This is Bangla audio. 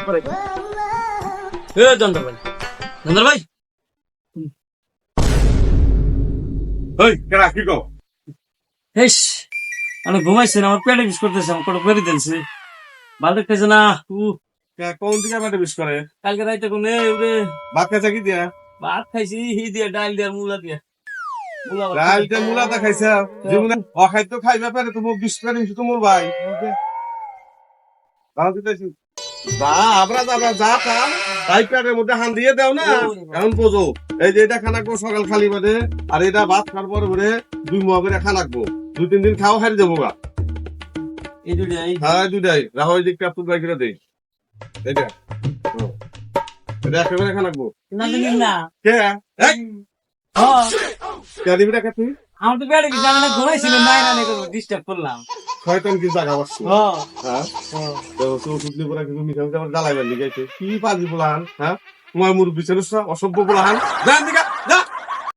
করে এ দন্দর ভাই দন্দর ভাই ওই কেডা কি কও হেস আমি ঘুমাইছি না আমার পেটে বিষ করতেছে আমার কোনো করে দিনছে ভালো দেখতেছে না কোন দিকে পেটে বিষ করে কালকে রাইতে কোনে রে ভাত খাইছা কি দিয়া ভাত খাইছি হি দিয়ে ডাল দিয়ে মূলা দিয়ে ডালটা মুলাটা খাইছা জীবনে অখাইতো খাইবা পারে তো বিষ করে তোমার ভাই তাও দিতেছি যা আবরা যা তাই পেটের মধ্যে হান দিয়ে দাও না এখন বোঝো এই যে এটা খানাকবো সকাল খালি বাদে আর এটা ভাত খাওয়ার পরে পরে 2 মুয়া করে খানাকবো 2-3 দিন খাওয়া হারি দেবো গা এই দুটাই হ্যাঁ দুটাই রাহো এই দিকটা তুই বাই করে দেই এটা এটা একেবারে খানাকবো না দিন না কে এক হ্যাঁ কে দিবি টাকা তুই আমার তো পেটে বিষ আমি ঘুমাইছিল না না ডিস্টার্ব করলাম শয়তান কি জায়গা বসছো হ্যাঁ হ্যাঁ তো সুটলি পরে কিন্তু মিঠা মিঠা জ্বালাইবার লিগাইছে কি পাজি বলান হ্যাঁ তোমার মুরব্বী ছিল অসভ্য বলান জান দিকা